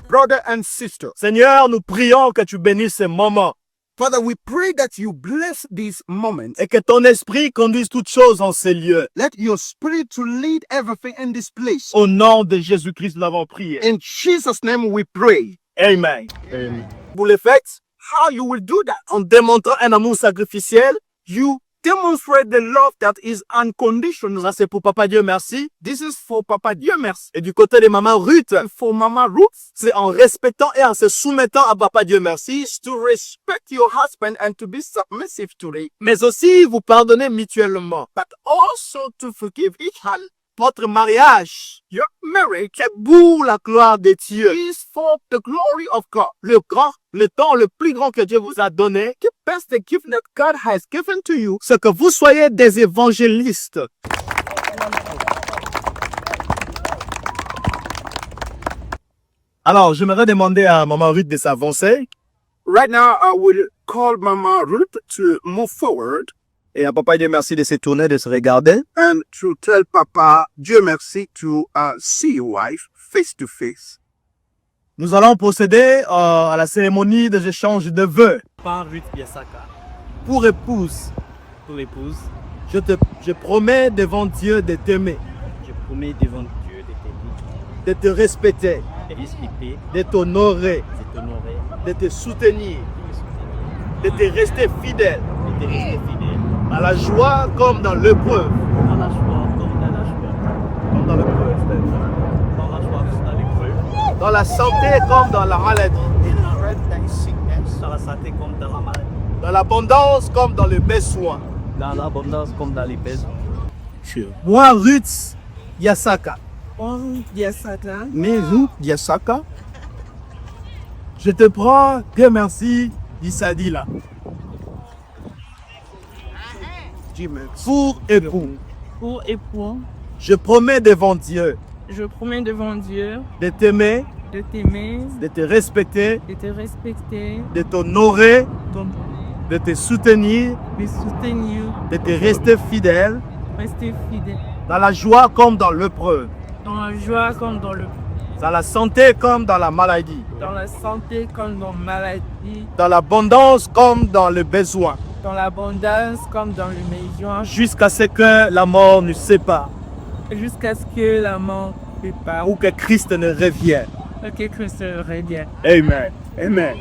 brother and sister. Seigneur, nous prions que tu bénisses ces moments Father, we pray that you bless these moments. et que ton esprit conduise toutes choses en ces lieux. Let your spirit to lead everything in this place. Au nom de Jésus-Christ, nous l'avons prié. In Jesus' name we pray. Amen. Vous le faites How you will do that? en démontrant un amour sacrificiel. You demonstrate the love that is unconditional. Ça, c'est pour Papa Dieu merci. This is for Papa Dieu merci. Et du côté de Maman Ruth, For Mama Ruth, c'est en respectant et en se soumettant à Papa Dieu merci. is to respect your husband and to be submissive to it, Mais aussi, vous pardonnez mutuellement. but also to forgive each other. Votre mariage Your marriage est pour la gloire de Dieu. is for the glory of God. Le temps le plus grand que Dieu vous a donné, The best gift that God has given to you c'est que vous soyez des évangélistes. Alors, j'aimerais demander à Maman Ruth de s'avancer right now. I will call Mama Ruth to move forward et à Papa Dieu merci de se tourner, de se regarder. and to tell Papa Dieu merci to see your wife face to face. Nous allons procéder à la cérémonie des échanges de vœux. Par Ruth Biasaka. Pour épouse, je promets devant Dieu de t'aimer, Je promets devant Dieu de t'aimer, de te respecter, de respecter, de t'honorer, de t'honorer, de te soutenir, de te rester fidèle, de te rester fidèle, à la joie comme dans l'épreuve. dans la joie comme dans la joie, Comme dans l'épreuve, c'est-à-dire. dans la joie comme dans l'épreuve, Dans la santé comme dans la maladie. dans la santé comme dans la maladie, Dans l'abondance comme dans le besoin. dans l'abondance comme dans les besoins. Moi, Ruth Yasaka, Me Ruth Biasaka, je te prends, Dieu merci, d'Issadila, pour époux. Pour époux, Je promets devant Dieu je promets devant Dieu de t'aimer, de t'aimer, de te respecter, de te respecter, de t'honorer, de de te soutenir, te soutenir, de te rester fidèle, rester fidèle, dans la joie comme dans l'épreuve, dans la joie comme dans la santé comme dans la maladie, dans la santé comme dans la maladie, dans l'abondance comme dans le besoin, dans l'abondance comme dans le besoin, jusqu'à ce que la mort nous sépare jusqu'à ce que la mort sépare ou que Christ ne revienne. ou que Christ revienne. Amen. Amen.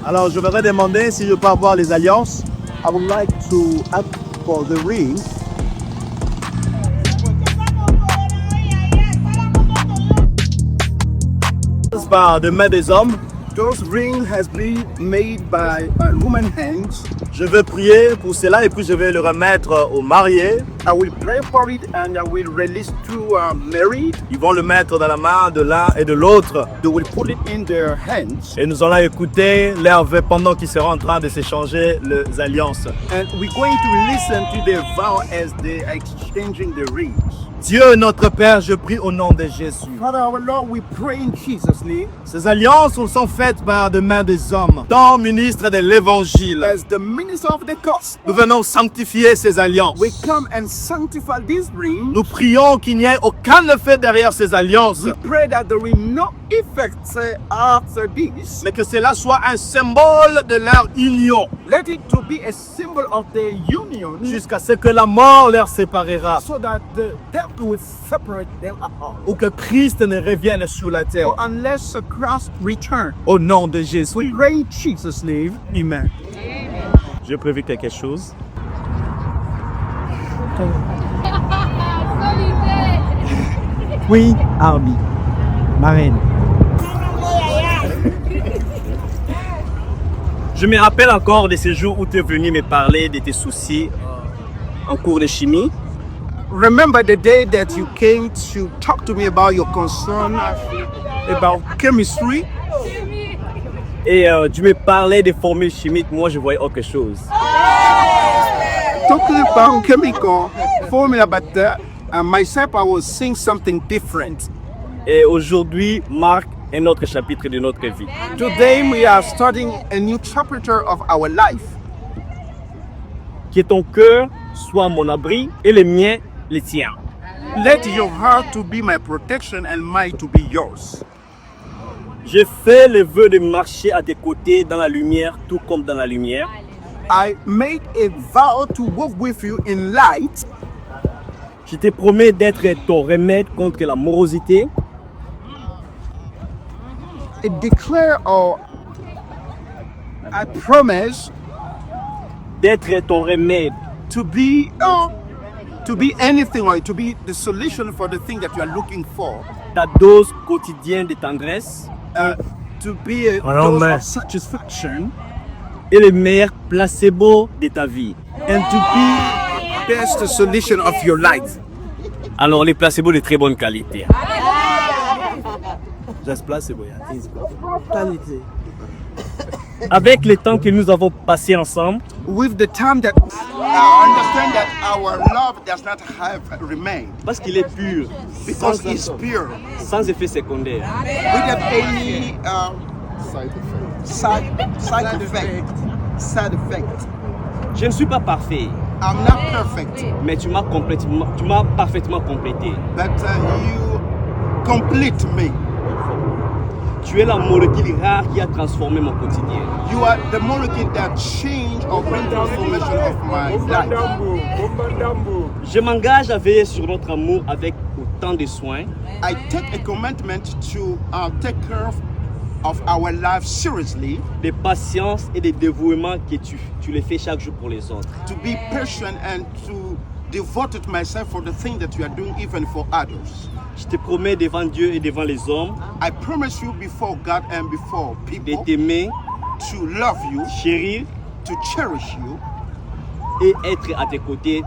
Alors, je voudrais demander si je peux avoir les alliances. I would like to ask for the ring. Par des mains des hommes. Those ring has been made by woman hands. Je veux prier pour cela et puis je vais le remettre aux mariés. I will pray for it and I will release to married. Ils vont le mettre dans la main de l'un et de l'autre. They will put it in their hands. Et nous allons écouter leurs vœux pendant qu'ils seront en train de s'échanger les alliances. And we're going to listen to their vow as they are exchanging the rings. Dieu notre Père, je prie au nom de Jésus. Father our Lord, we pray in Jesus' name. Ces alliances sont faites par des mains des hommes, tant ministres de l'évangile. As the minister of the gospel, Nous venons sanctifier ces alliances. we come and sanctify these rings. Nous prions qu'il n'y ait aucun effet derrière ces alliances, We pray that there will no effects after this. mais que cela soit un symbole de leur union, Let it to be a symbol of their union, jusqu'à ce que la mort leur séparera, so that the death will separate them apart. ou que Christ ne revienne sur la terre. Or unless Christ return. Au nom de Jésus. We pray in Jesus' name. Amen. J'ai prévu quelque chose. Oui, Arby. Marraine. Je me rappelle encore de ces jours où tu es venu me parler de tes soucis en cours de chimie. Remember the day that you came to talk to me about your concern about chemistry. Et tu me parlais des formules chimiques, moi je voyais autre chose. Talking about chemical formula, but myself, I was seeing something different. Et aujourd'hui marque un autre chapitre de notre vie. Today, we are starting a new chapter of our life. Que ton cœur soit mon abri et le mien les tiens. Let your heart to be my protection and mine to be yours. Je fais le vœu de marcher à tes côtés dans la lumière, tout comme dans la lumière. I made a vow to walk with you in light. Je te promets d'être ton remède contre la morosité. I declare or I promise D'être ton remède. to be anything or to be the solution for the thing that you are looking for. Ta dose quotidienne de tendresse To be a Amen. dose of satisfaction et le meilleur placebo de ta vie. and to be best the solution of your life. Alors les placebos de très bonne qualité. Just placebo, yeah. Quality. Avec le temps que nous avons passé ensemble, With the time that I understand that our love does not have remained parce qu'il est pur, because it's pure sans effet secondaire. without any side effect. Je ne suis pas parfait, I'm not perfect, mais tu m'as parfaitement complété. but you complete me. Tu es la molécule rare qui a transformé mon quotidien. You are the molecule that change or bring transformation of my life. Je m'engage à veiller sur notre amour avec autant de soin I take a commitment to take care of our life seriously, de patience et de dévouement que tu le fais chaque jour pour les autres. to be patient and to devote myself for the thing that you are doing even for others. Je te promets devant Dieu et devant les hommes I promise you before God and before de people t'aimer, to love you, chérir to cherish you, et être à tes côtés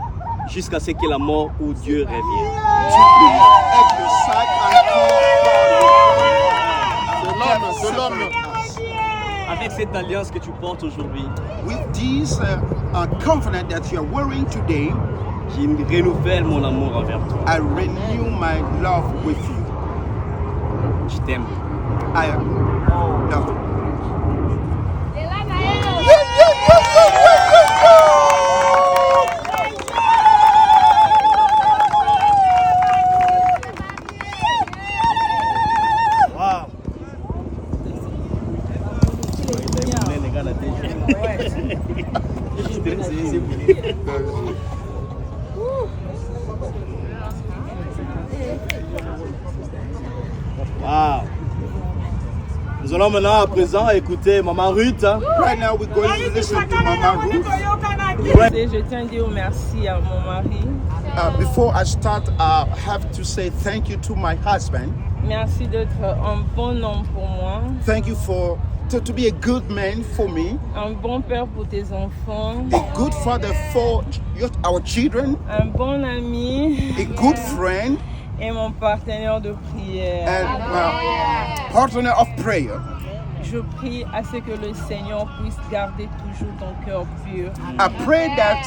jusqu'à ce que la mort ou Dieu revienne. to be at your side until God will us. Avec cette alliance que tu portes aujourd'hui, With this confidence that you are wearing today, je renouvelle mon amour envers toi. I renew my love with you. Je t'aime. I love you. Wow. Wow. Nous allons maintenant à présent écouter Maman Ruth. Right now we're going to listen to Mama Ruth. Je tiens à dire merci à mon mari. Before I start, I have to say thank you to my husband. Merci d'être un bon homme pour moi, Thank you to be a good man for me, un bon père pour tes enfants, a good father for our children, un bon ami a good friend, et mon partenaire de prière. and partner of prayer. Je prie à ce que le Seigneur puisse garder toujours ton cœur pur. I pray that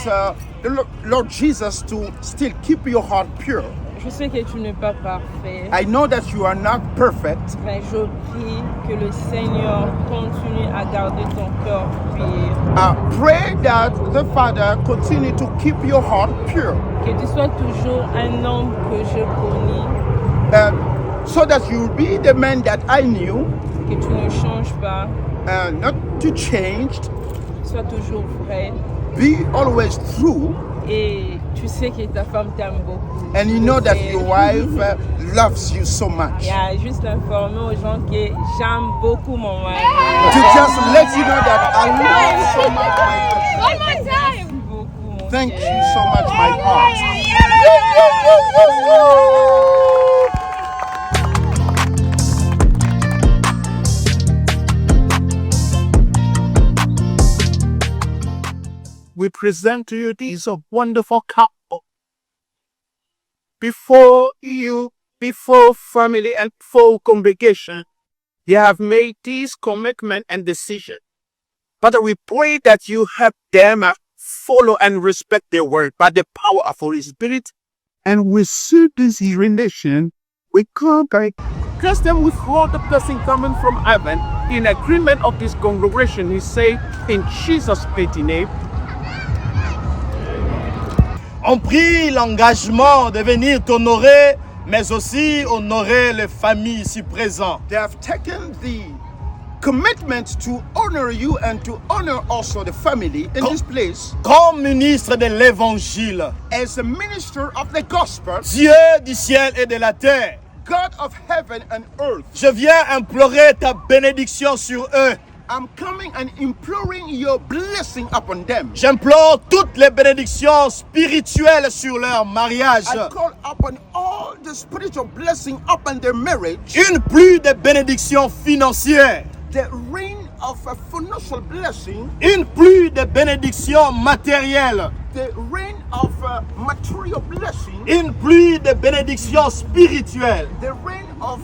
the Lord Jesus to still keep your heart pure. Je sais que tu n'es pas parfait, I know that you are not perfect, mais je prie que le Seigneur continue à garder ton cœur pur. I pray that the Father continue to keep your heart pure, Que tu sois toujours un homme que je connais, so that you will be the man that I knew, que tu ne changes pas, not to change, sois toujours vrai. be always true, Et tu sais que ta femme t'aime beaucoup. and you know that Et your wife loves you so much. Il y a juste informer aux gens que j'aime beaucoup mon mari. To just let you know that I love so much my husband. One more time. Merci beaucoup, mon Thank frère. you so much, my heart. We present to you this wonderful couple. Before you, before family and full congregation, you have made this commitment and decision. Father, we pray that you help them follow and respect their word by the power of Holy Spirit. And we see this relation, we come by curse them with all the blessing coming from heaven in agreement of this congregation. We say in Jesus' mighty name. ont pris l'engagement de venir t'honorer, mais aussi honorer les familles ici présentes. They have taken the commitment to honor you and to honor also the family in this place. Comme ministre de l'Évangile, As a minister of the gospel, Dieu du ciel et de la terre, God of heaven and earth, je viens implorer ta bénédiction sur eux. I'm coming and imploring your blessing upon them. J'implore toutes les bénédictions spirituelles sur leur mariage. I call upon all the spiritual blessing upon their marriage. Une pluie de bénédictions financières. The rain of a financial blessing. Une pluie de bénédictions matérielles. The rain of a material blessing. Une pluie de bénédictions spirituelles. The rain of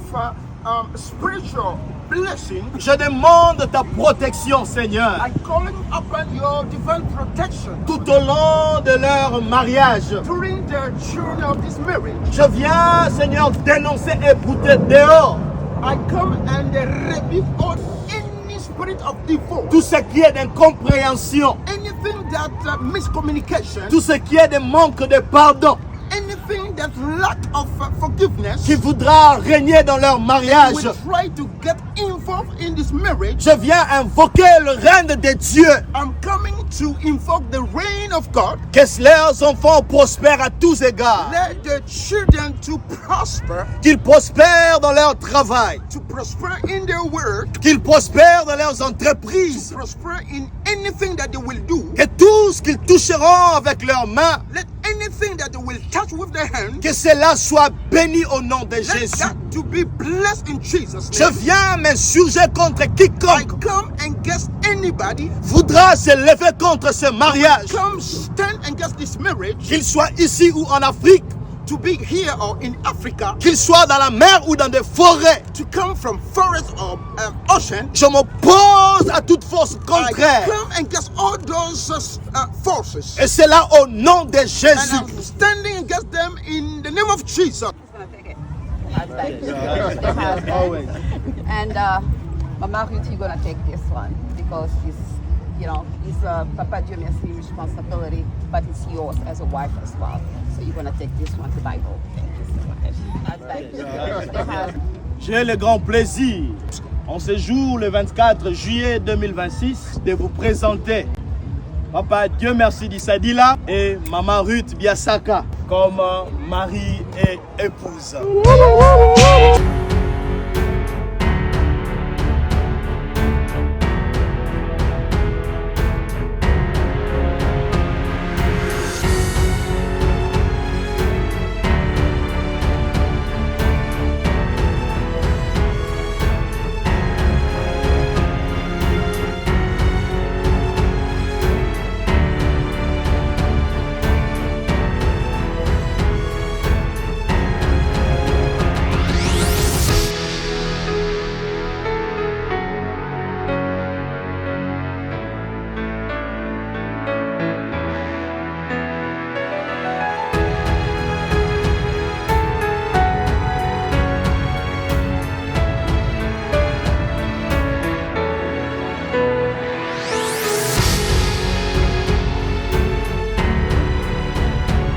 spiritual blessing. Je demande ta protection, Seigneur, I'm calling upon your divine protection tout au long de leur mariage. during the journey of this marriage. Je viens, Seigneur, dénoncer et bouter dehors I come and rebuke all any spirit of divorce, tout ce qui est d'incompréhension, anything that miscommunication, tout ce qui est de manque de pardon, anything that lack of forgiveness, qui voudra régner dans leur mariage. will try to get involved in this marriage. Je viens invoquer le règne de Dieu. I'm coming to invoke the reign of God. Que leurs enfants prospèrent à tous égards. Let the children to prosper, Qu'ils prospèrent dans leur travail. to prosper in their work, Qu'ils prospèrent dans leurs entreprises. prosper in anything that they will do. Que tout ce qu'ils toucheront avec leurs mains, Let anything that they will touch with their hand, que cela soit béni au nom de let Jésus. that to be blessed in Jesus' Je name. viens m'insurger contre I quiconque come against anybody, voudra se lever contre ce mariage, come stand against this marriage, qu'il soit ici ou en Afrique, to be here or in Africa, qu'il soit dans la mer ou dans des forêts. to come from forest or ocean. Je m'oppose à toute force I contraire. come against all those forces. Et c'est là au nom de And Jésus. I'm standing against them in the name of Jesus. And Mama Ruth, you're gonna take this one because it's, you know, it's Papa Dieu merci responsibility, but it's yours as a wife as well. So you're gonna take this one to Bible. Thank you so much. J'ai le grand plaisir, en ce jour, le 24 juillet 2026, de vous présenter Papa Dieu merci d'Issadila et Maman Ruth Biasaka comme mari et épouse.